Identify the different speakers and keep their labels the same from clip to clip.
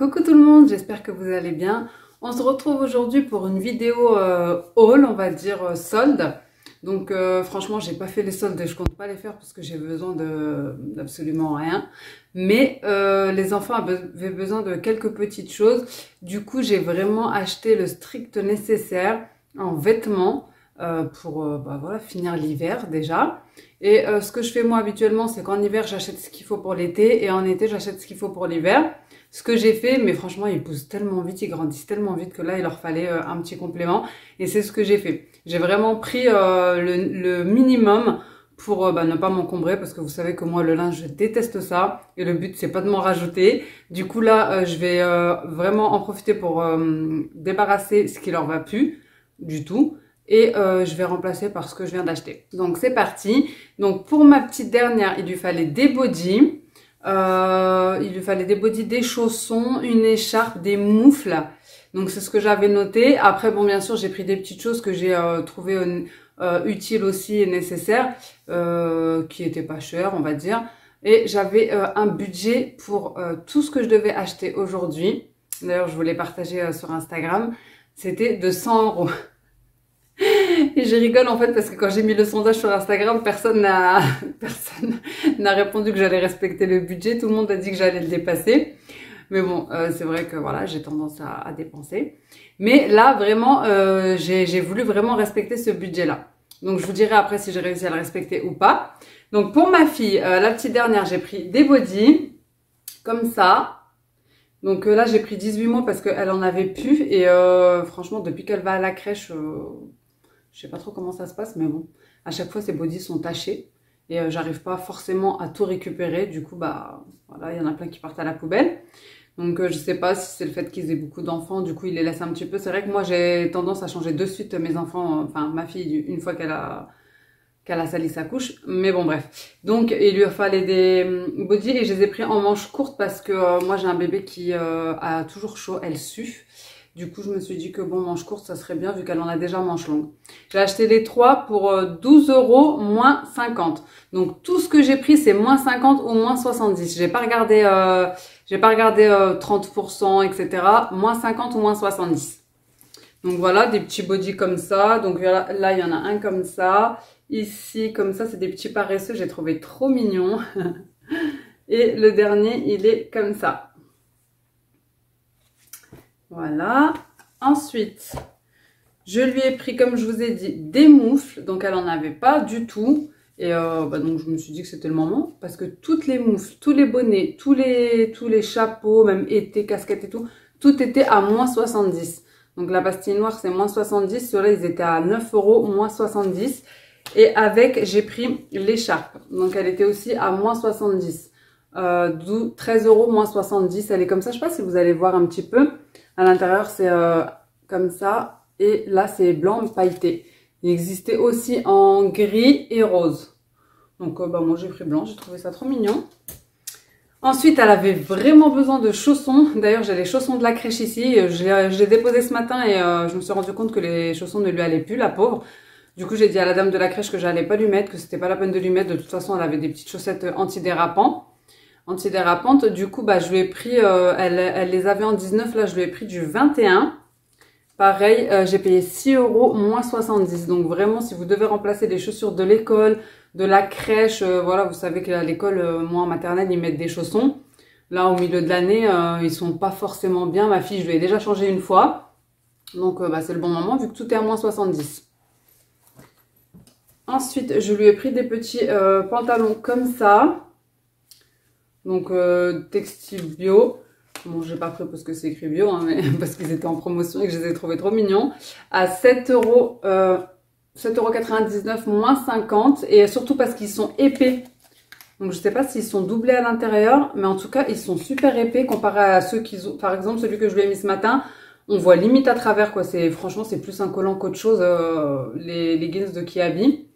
Speaker 1: Coucou tout le monde, j'espère que vous allez bien. On se retrouve aujourd'hui pour une vidéo haul, on va dire solde. Donc franchement, j'ai pas fait les soldes et je compte pas les faire parce que j'ai besoin d'absolument rien. Mais les enfants avaient besoin de quelques petites choses. Du coup, j'ai vraiment acheté le strict nécessaire en vêtements pour voilà, finir l'hiver déjà. Et ce que je fais moi habituellement, c'est qu'en hiver, j'achète ce qu'il faut pour l'été et en été, j'achète ce qu'il faut pour l'hiver. Ce que j'ai fait, mais franchement, ils poussent tellement vite, ils grandissent tellement vite que là, il leur fallait un petit complément. Et c'est ce que j'ai fait. J'ai vraiment pris le minimum pour ne pas m'encombrer parce que vous savez que moi, le linge, je déteste ça. Et le but, c'est pas de m'en rajouter. Du coup, là, je vais vraiment en profiter pour débarrasser ce qui leur va plus du tout. Et je vais remplacer par ce que je viens d'acheter. Donc, c'est parti. Donc, pour ma petite dernière, il lui fallait des bodys. Il lui fallait des bodys, des chaussons, une écharpe, des moufles. Donc c'est ce que j'avais noté. Après bon, bien sûr, j'ai pris des petites choses que j'ai trouvées utiles aussi et nécessaires, qui étaient pas chères, on va dire. Et j'avais un budget pour tout ce que je devais acheter aujourd'hui. D'ailleurs, je vous l'ai partagé sur Instagram. C'était de 100 €. Et je rigole en fait parce que quand j'ai mis le sondage sur Instagram, personne n'a répondu que j'allais respecter le budget. Tout le monde a dit que j'allais le dépasser. Mais bon, c'est vrai que voilà, j'ai tendance à dépenser. Mais là, vraiment, j'ai voulu vraiment respecter ce budget-là. Donc, je vous dirai après si j'ai réussi à le respecter ou pas. Donc, pour ma fille, la petite dernière, j'ai pris des bodys, comme ça. Donc là, j'ai pris 18 mois parce qu'elle en avait plus. Et franchement, depuis qu'elle va à la crèche, je sais pas trop comment ça se passe, mais bon, à chaque fois, ces bodys sont tachés. Et j'arrive pas forcément à tout récupérer. Du coup, bah voilà, il y en a plein qui partent à la poubelle. Donc je sais pas si c'est le fait qu'ils aient beaucoup d'enfants, du coup ils les laissent un petit peu. C'est vrai que moi j'ai tendance à changer de suite mes enfants, enfin ma fille une fois qu'elle a sali sa couche. Mais bon bref. Donc il lui fallait des bodys et je les ai pris en manches courtes parce que moi j'ai un bébé qui a toujours chaud, elle sue. Du coup je me suis dit que bon, manches courtes ça serait bien vu qu'elle en a déjà manches longues. J'ai acheté les trois pour 12 € moins 50. Donc tout ce que j'ai pris c'est moins 50 ou moins 70. J'ai pas regardé 30%, etc. Moins 50 ou moins 70. Donc voilà, des petits bodys comme ça. Donc là, il y en a un comme ça. Ici, comme ça, c'est des petits paresseux. J'ai trouvé trop mignon. Et le dernier, il est comme ça. Voilà. Ensuite, je lui ai pris, comme je vous ai dit, des moufles. Donc, elle n'en avait pas du tout. Et donc je me suis dit que c'était le moment parce que toutes les moufles, tous les bonnets, tous les chapeaux, même été, casquettes et tout était à moins 70. Donc la pastille noire c'est moins 70, ceux-là ils étaient à 9 € moins 70. Et avec j'ai pris l'écharpe, donc elle était aussi à moins 70. D'où 13 € moins 70, elle est comme ça, je sais pas si vous allez voir un petit peu. À l'intérieur c'est comme ça et là c'est blanc pailleté. Il existait aussi en gris et rose. Donc moi j'ai pris blanc, j'ai trouvé ça trop mignon. Ensuite elle avait vraiment besoin de chaussons. D'ailleurs j'ai les chaussons de la crèche ici. Je l'ai déposé ce matin et je me suis rendu compte que les chaussons ne lui allaient plus, la pauvre. Du coup j'ai dit à la dame de la crèche que j'allais pas lui mettre, que c'était pas la peine de lui mettre. De toute façon elle avait des petites chaussettes antidérapantes. Du coup je lui ai pris, elle les avait en 19, là je lui ai pris du 21. Pareil, j'ai payé 6 € moins 70. Donc vraiment, si vous devez remplacer les chaussures de l'école, de la crèche, voilà, vous savez qu'à l'école, moi en maternelle, ils mettent des chaussons. Là, au milieu de l'année, ils sont pas forcément bien. Ma fille, je lui ai déjà changé une fois. Donc c'est le bon moment vu que tout est à moins 70. Ensuite, je lui ai pris des petits pantalons comme ça. Donc textile bio. Bon, j'ai pas pris parce que c'est écrit bio, hein, mais parce qu'ils étaient en promotion et que je les ai trouvés trop mignons. À 7,99 € moins 50. Et surtout parce qu'ils sont épais. Donc je sais pas s'ils sont doublés à l'intérieur. Mais en tout cas, ils sont super épais comparé à ceux qu'ils ont. Par exemple, celui que je lui ai mis ce matin. On voit limite à travers quoi. Franchement, c'est plus un collant qu'autre chose. Les leggings de Kiabi.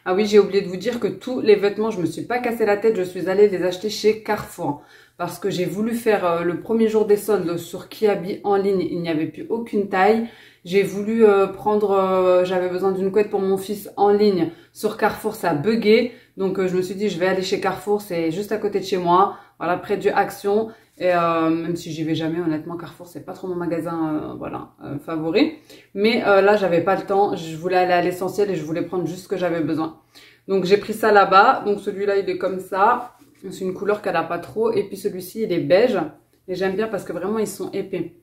Speaker 1: Ah oui, j'ai oublié de vous dire que tous les vêtements, je me suis pas cassé la tête. Je suis allée les acheter chez Carrefour. Parce que j'ai voulu faire le premier jour des soldes sur Kiabi en ligne. Il n'y avait plus aucune taille. J'ai voulu prendre, j'avais besoin d'une couette pour mon fils en ligne. Sur Carrefour, ça a bugué. Donc je me suis dit, je vais aller chez Carrefour. C'est juste à côté de chez moi. Voilà, près du Action. Et même si j'y vais jamais, honnêtement, Carrefour, c'est pas trop mon magasin voilà, favori. Mais là, j'avais pas le temps. Je voulais aller à l'essentiel et je voulais prendre juste ce que j'avais besoin. Donc, j'ai pris ça là-bas. Donc, celui-là, il est comme ça. C'est une couleur qu'elle a pas trop. Et puis, celui-ci, il est beige. Et j'aime bien parce que vraiment, ils sont épais.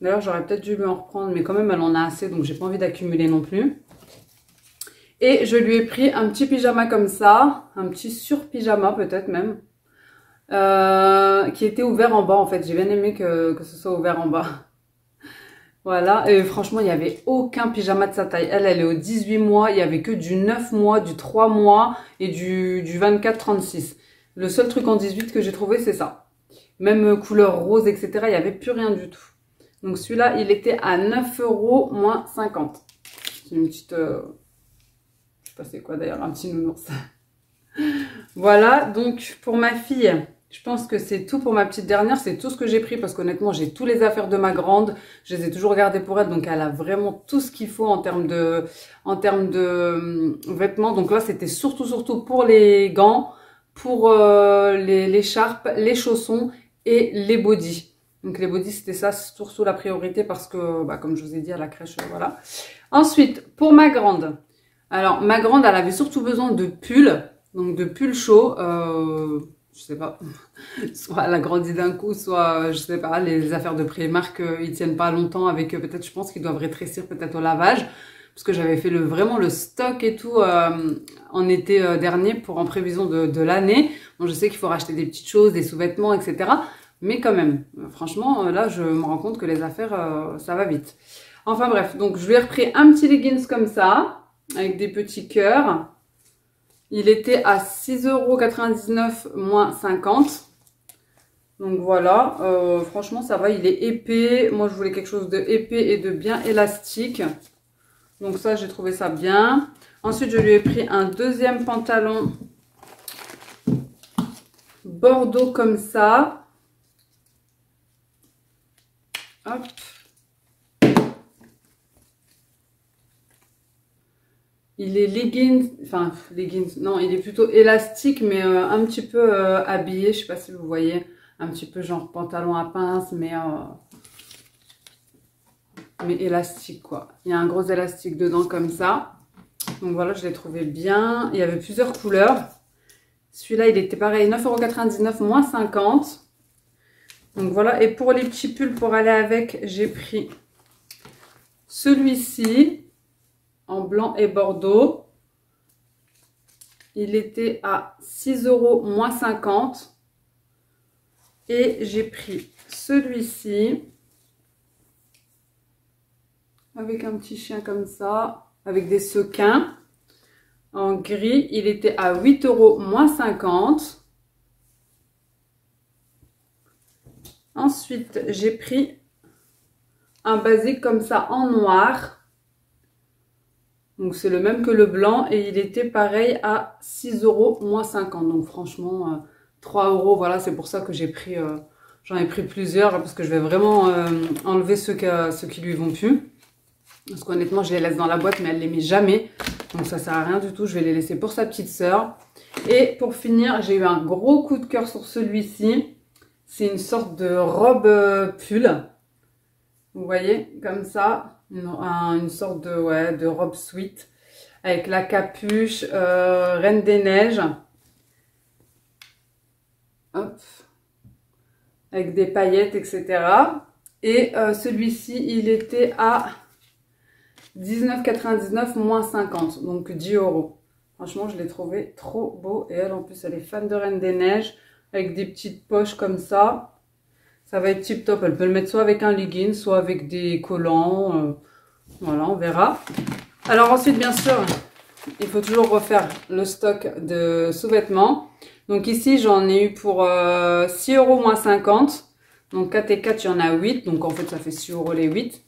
Speaker 1: D'ailleurs, j'aurais peut-être dû lui en reprendre. Mais quand même, elle en a assez. Donc, j'ai pas envie d'accumuler non plus. Et je lui ai pris un petit pyjama comme ça. Un petit sur-pyjama, peut-être même. Qui était ouvert en bas en fait. J'ai bien aimé que ce soit ouvert en bas. Voilà, et franchement il n'y avait aucun pyjama de sa taille. Elle est au 18 mois, il n'y avait que du 9 mois, du 3 mois et du 24-36. Le seul truc en 18 que j'ai trouvé c'est ça. Même couleur rose etc, il n'y avait plus rien du tout. Donc celui-là il était à 9 € moins 50. C'est une petite... je sais pas c'est quoi d'ailleurs, un petit nounours. Voilà, donc pour ma fille... Je pense que c'est tout pour ma petite dernière, c'est tout ce que j'ai pris parce qu'honnêtement, j'ai tous les affaires de ma grande. Je les ai toujours gardées pour elle, donc elle a vraiment tout ce qu'il faut en termes de vêtements. Donc là, c'était surtout pour les gants, pour l'écharpe, les chaussons et les bodys. Donc les bodys, c'était ça, surtout la priorité parce que, bah, comme je vous ai dit, à la crèche, voilà. Ensuite, pour ma grande. Alors, ma grande, elle avait surtout besoin de pulls, donc de pulls chauds. Je sais pas, soit elle a grandi d'un coup, soit, je sais pas, les affaires de Primark, ils tiennent pas longtemps avec, peut-être, je pense qu'ils doivent rétrécir peut-être au lavage, parce que j'avais fait vraiment le stock et tout en été dernier en prévision de l'année. Bon, je sais qu'il faut racheter des petites choses, des sous-vêtements, etc. Mais quand même, franchement, là, je me rends compte que les affaires, ça va vite. Enfin bref, donc je lui ai repris un petit leggings comme ça, avec des petits cœurs. Il était à 6,99 € moins 50. Donc voilà, franchement ça va, il est épais. Moi je voulais quelque chose de épais et de bien élastique. Donc ça j'ai trouvé ça bien. Ensuite je lui ai pris un deuxième pantalon bordeaux comme ça. Hop. Il est leggings, enfin leggings, non, il est plutôt élastique, mais un petit peu habillé, je sais pas si vous voyez, un petit peu genre pantalon à pince, mais élastique quoi. Il y a un gros élastique dedans comme ça. Donc voilà, je l'ai trouvé bien. Il y avait plusieurs couleurs. Celui-là, il était pareil, 9,99 € moins 50. Donc voilà, et pour les petits pulls pour aller avec, j'ai pris celui-ci. En blanc et bordeaux. Il était à 6 € moins 50. Et j'ai pris celui-ci. Avec un petit chien comme ça. Avec des sequins. En gris. Il était à 8 € moins 50. Ensuite, j'ai pris un basique comme ça en noir. Donc c'est le même que le blanc et il était pareil à 6 € moins 50. Donc franchement 3 €, voilà, c'est pour ça que j'ai pris, j'en ai pris plusieurs parce que je vais vraiment enlever ceux qui lui vont plus. Parce qu'honnêtement je les laisse dans la boîte mais elle les met jamais. Donc ça sert à rien du tout, je vais les laisser pour sa petite sœur. Et pour finir, j'ai eu un gros coup de cœur sur celui-ci. C'est une sorte de robe pull. Vous voyez, comme ça. Une sorte de robe sweat avec la capuche Reine des Neiges. Hop. Avec des paillettes, etc. Et celui-ci, il était à 19,99 € moins 50. Donc 10 €. Franchement, je l'ai trouvé trop beau. Et elle, en plus, elle est fan de Reine des Neiges. Avec des petites poches comme ça. Ça va être tip top. Elle peut le mettre soit avec un legging, soit avec des collants. Voilà, on verra. Alors ensuite, bien sûr, il faut toujours refaire le stock de sous-vêtements. Donc ici, j'en ai eu pour 6 € moins 50. Donc 4 et 4, il y en a 8. Donc en fait, ça fait 6 € les 8.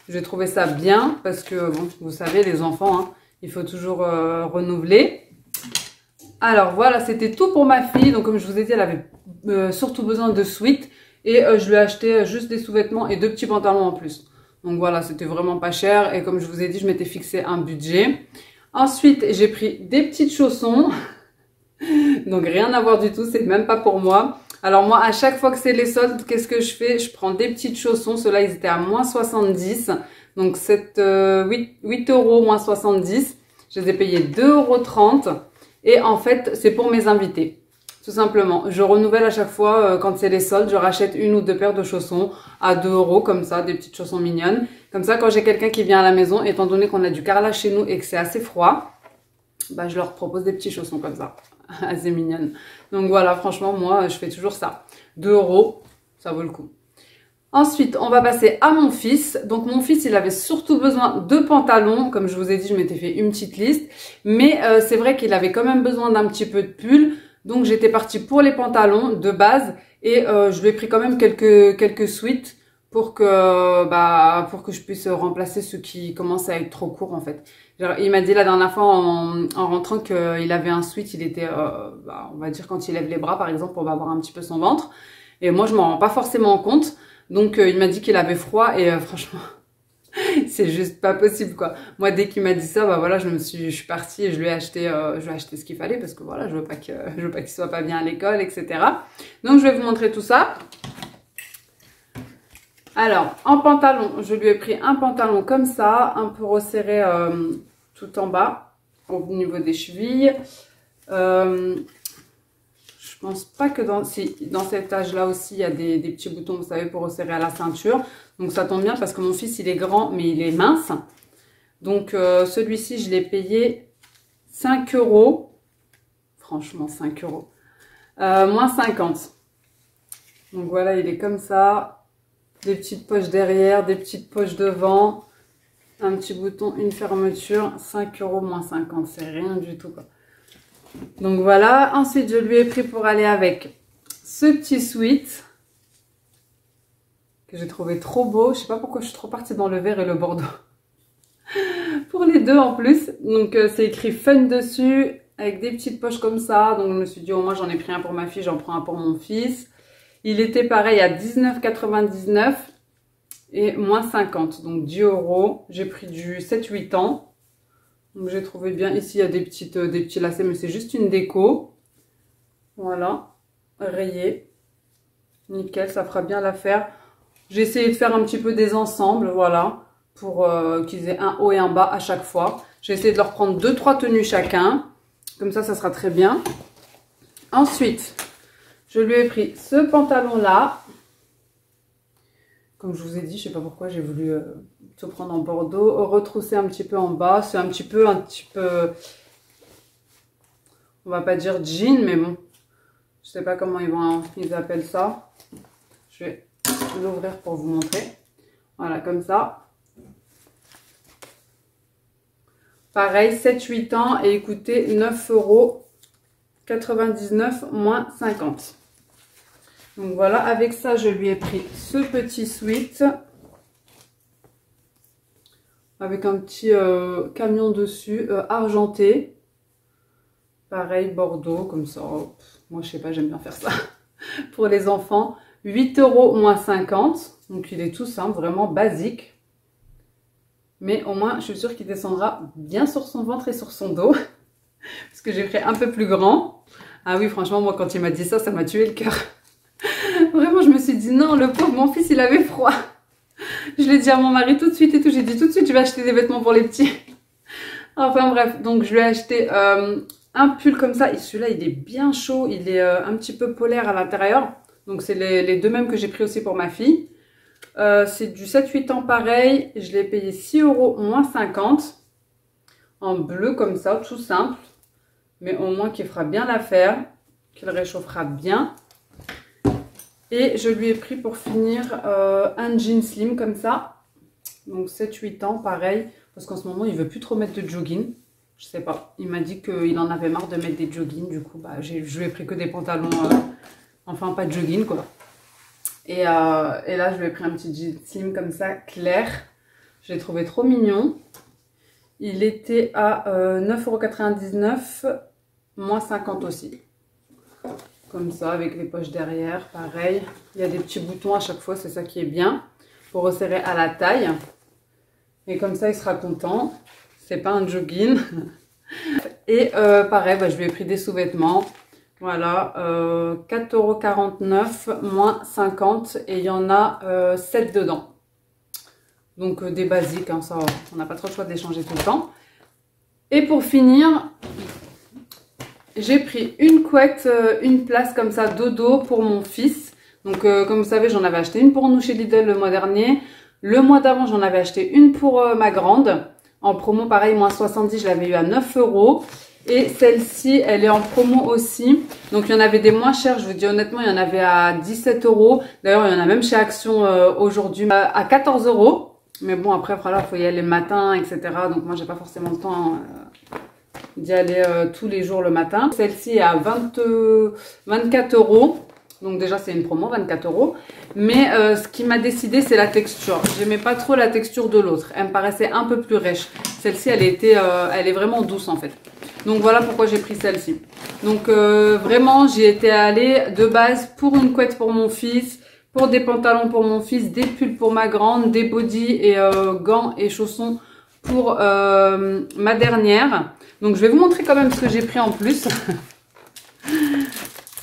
Speaker 1: J'ai trouvé ça bien parce que, bon, vous savez, les enfants, hein, il faut toujours renouveler. Alors voilà, c'était tout pour ma fille. Donc comme je vous ai dit, elle avait surtout besoin de sweats. Et je lui ai acheté juste des sous-vêtements et 2 petits pantalons en plus. Donc voilà, c'était vraiment pas cher. Et comme je vous ai dit, je m'étais fixé un budget. Ensuite, j'ai pris des petites chaussons. Donc rien à voir du tout, c'est même pas pour moi. Alors moi, à chaque fois que c'est les soldes, qu'est-ce que je fais? Je prends des petites chaussons. Ceux-là, ils étaient à moins 70. Donc 8 euros moins 70. Je les ai payés 2,30 €. Et en fait, c'est pour mes invités. Tout simplement. Je renouvelle à chaque fois, quand c'est les soldes, je rachète une ou deux paires de chaussons à 2 € comme ça, des petites chaussons mignonnes. Comme ça, quand j'ai quelqu'un qui vient à la maison, étant donné qu'on a du carrelage chez nous et que c'est assez froid, bah, je leur propose des petits chaussons comme ça. Assez mignonnes. Donc voilà, franchement, moi, je fais toujours ça. 2 €, ça vaut le coup. Ensuite, on va passer à mon fils. Donc mon fils, il avait surtout besoin de pantalons. Comme je vous ai dit, je m'étais fait une petite liste. Mais c'est vrai qu'il avait quand même besoin d'un petit peu de pull. Donc j'étais partie pour les pantalons de base. Et je lui ai pris quand même quelques sweats pour que je puisse remplacer ceux qui commencent à être trop courts en fait. Genre, il m'a dit la dernière fois en rentrant qu'il avait un sweat, il était, on va dire quand il lève les bras par exemple, on va voir un petit peu son ventre. Et moi je m'en rends pas forcément compte. Donc il m'a dit qu'il avait froid et franchement c'est juste pas possible quoi. Moi dès qu'il m'a dit ça, bah voilà, je suis partie et je lui ai acheté ce qu'il fallait parce que voilà, je veux pas qu'il soit pas bien à l'école, etc. Donc je vais vous montrer tout ça. Alors en pantalon, je lui ai pris un pantalon comme ça, un peu resserré tout en bas au niveau des chevilles. Je pense pas que dans cet âge-là aussi, il y a des petits boutons, vous savez, pour resserrer à la ceinture. Donc ça tombe bien parce que mon fils, il est grand, mais il est mince. Donc celui-ci, je l'ai payé 5 €. Franchement, 5 €. Moins 50. Donc voilà, il est comme ça. Des petites poches derrière, des petites poches devant. Un petit bouton, une fermeture. 5 € moins 50, c'est rien du tout quoi. Donc voilà, ensuite je lui ai pris pour aller avec ce petit sweat que j'ai trouvé trop beau. Je sais pas pourquoi je suis trop partie dans le vert et le bordeaux. Pour les deux en plus. Donc c'est écrit fun dessus avec des petites poches comme ça. Donc je me suis dit au moins j'en ai pris un pour ma fille, j'en prends un pour mon fils. Il était pareil à 19,99 € et moins 50. Donc 10 €. J'ai pris du 7-8 ans. Donc j'ai trouvé bien. Ici, il y a des petits lacets, mais c'est juste une déco. Voilà. Rayé. Nickel, ça fera bien l'affaire. J'ai essayé de faire un petit peu des ensembles, voilà. Pour qu'ils aient un haut et un bas à chaque fois. J'ai essayé de leur prendre 2-3 tenues chacun. Comme ça sera très bien. Ensuite, je lui ai pris ce pantalon-là. Comme je vous ai dit, je sais pas pourquoi j'ai voulu tout prendre en bordeaux, retrousser un petit peu en bas. C'est un petit peu, on va pas dire jean, mais bon, je sais pas comment ils appellent ça. Je vais l'ouvrir pour vous montrer. Voilà, comme ça. Pareil, 7-8 ans et écoutez, 9,99 € moins 50. Donc voilà, avec ça, je lui ai pris ce petit sweat avec un petit camion dessus, argenté. Pareil, bordeaux, comme ça. Moi, je sais pas, j'aime bien faire ça. Pour les enfants, 8 € moins 50. Donc il est tout simple, vraiment basique. Mais au moins, je suis sûre qu'il descendra bien sur son ventre et sur son dos. Parce que j'ai pris un peu plus grand. Ah oui, franchement, moi, quand il m'a dit ça, ça m'a tué le cœur. Vraiment, je me suis dit non, le pauvre, mon fils, il avait froid. Je l'ai dit à mon mari tout de suite et tout. J'ai dit tout de suite, je vais acheter des vêtements pour les petits. Enfin bref, donc je lui ai acheté un pull comme ça. Et celui-là, il est bien chaud. Il est un petit peu polaire à l'intérieur. Donc c'est les deux mêmes que j'ai pris aussi pour ma fille. C'est du 7-8 ans pareil. Je l'ai payé 6 € moins 50. En bleu comme ça, tout simple. Mais au moins qu'il fera bien l'affaire. Qu'il réchauffera bien. Et je lui ai pris pour finir un jean slim comme ça. Donc 7-8 ans, pareil. Parce qu'en ce moment, il veut plus trop mettre de jogging. Je sais pas. Il m'a dit qu'il en avait marre de mettre des joggings. Du coup, bah, je lui ai pris que des pantalons. Enfin, pas de jogging, quoi. Et là, je lui ai pris un petit jean slim comme ça, clair. Je l'ai trouvé trop mignon. Il était à 9,99 €, moins 50 aussi. Comme ça, avec les poches derrière, pareil. Il y a des petits boutons à chaque fois, c'est ça qui est bien. Pour resserrer à la taille. Et comme ça, il sera content. C'est pas un jogging. Et pareil, bah, je lui ai pris des sous-vêtements. Voilà, 4,49 € moins 50 et il y en a 7 dedans. Donc des basiques, hein, ça, on n'a pas trop le choix de les changer tout le temps. Et pour finir, j'ai pris une couette, une place comme ça dodo pour mon fils. Donc comme vous savez, j'en avais acheté une pour nous chez Lidl le mois dernier. Le mois d'avant, j'en avais acheté une pour ma grande. En promo, pareil, moins 70, je l'avais eu à 9 €. Et celle-ci, elle est en promo aussi. Donc il y en avait des moins chers, je vous dis honnêtement, il y en avait à 17 €. D'ailleurs, il y en a même chez Action aujourd'hui à 14 €. Mais bon, après, voilà, il faut y aller le matin, etc. Donc moi, j'ai pas forcément le temps d'y aller tous les jours le matin. Celle-ci est à 24 €. Donc déjà, c'est une promo, 24 €. Mais ce qui m'a décidé, c'est la texture. J'aimais pas trop la texture de l'autre. Elle me paraissait un peu plus rêche. Celle-ci, elle est vraiment douce en fait. Donc voilà pourquoi j'ai pris celle-ci. Donc vraiment, j'y étais allée de base pour une couette pour mon fils, pour des pantalons pour mon fils, des pulls pour ma grande, des bodys et gants et chaussons pour ma dernière. Donc je vais vous montrer quand même ce que j'ai pris en plus.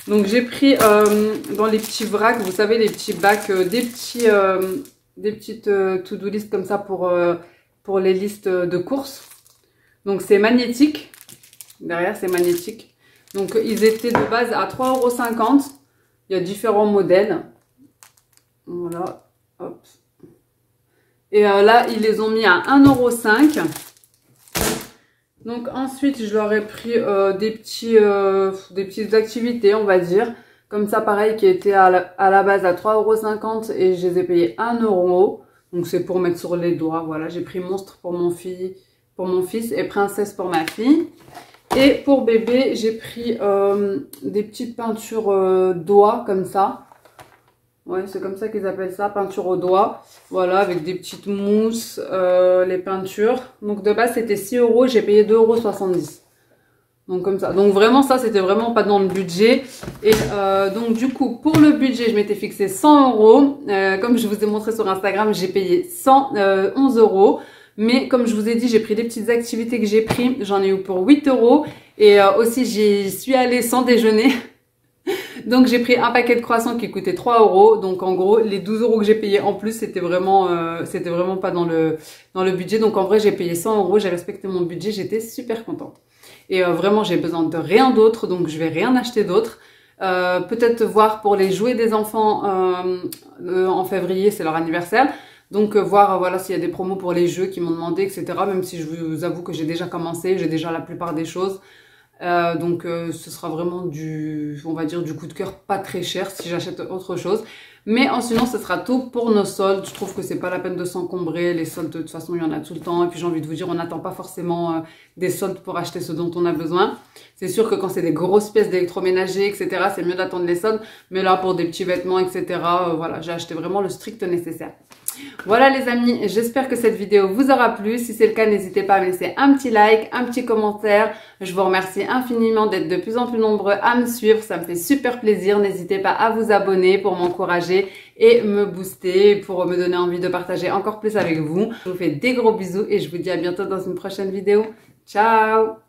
Speaker 1: Donc j'ai pris dans les petits vracs, vous savez, les petits bacs, des petites to-do list comme ça pour les listes de courses. Donc c'est magnétique. Derrière, c'est magnétique. Donc ils étaient de base à 3,50 €. Il y a différents modèles. Voilà. Hop. Et là, ils les ont mis à 1,05 €. Donc ensuite, je leur ai pris des petites activités, on va dire. Comme ça, pareil, qui étaient à la base à 3,50 € et je les ai payés 1 €. Donc c'est pour mettre sur les doigts. Voilà, j'ai pris Monstre pour mon fils et Princesse pour ma fille. Et pour bébé, j'ai pris des petites peintures doigts comme ça. Ouais, c'est comme ça qu'ils appellent ça, peinture au doigt. Voilà, avec des petites mousses, les peintures. Donc de base, c'était 6 €, j'ai payé 2,70 €. Donc comme ça. Donc vraiment, ça, c'était vraiment pas dans le budget. Et donc du coup, pour le budget, je m'étais fixé 100 €. Comme je vous ai montré sur Instagram, j'ai payé 111 €. Mais comme je vous ai dit, j'ai pris des petites activités que j'ai pris. J'en ai eu pour 8 €. Et aussi, j'y suis allée sans déjeuner. Donc j'ai pris un paquet de croissants qui coûtait 3 €. Donc en gros, les 12 € que j'ai payé en plus, c'était vraiment pas dans le budget. Donc en vrai, j'ai payé 100 €. J'ai respecté mon budget. J'étais super contente. Et vraiment, j'ai besoin de rien d'autre. Donc je vais rien acheter d'autre. Peut-être voir pour les jouets des enfants en février, c'est leur anniversaire. Donc voir voilà s'il y a des promos pour les jeux qui m'ont demandé, etc. Même si je vous avoue que j'ai déjà commencé, j'ai déjà la plupart des choses. Donc ce sera vraiment on va dire du coup de cœur, pas très cher si j'achète autre chose. Mais sinon ce sera tout pour nos soldes. Je trouve que c'est pas la peine de s'encombrer. Les soldes de toute façon il y en a tout le temps. Et puis j'ai envie de vous dire, on n'attend pas forcément des soldes pour acheter ce dont on a besoin. C'est sûr que quand c'est des grosses pièces d'électroménager, etc. c'est mieux d'attendre les soldes. Mais là pour des petits vêtements, etc. Voilà, j'ai acheté vraiment le strict nécessaire. Voilà les amis, j'espère que cette vidéo vous aura plu. Si c'est le cas, n'hésitez pas à me laisser un petit like, un petit commentaire. Je vous remercie infiniment d'être de plus en plus nombreux à me suivre. Ça me fait super plaisir. N'hésitez pas à vous abonner pour m'encourager et me booster, pour me donner envie de partager encore plus avec vous. Je vous fais des gros bisous et je vous dis à bientôt dans une prochaine vidéo. Ciao!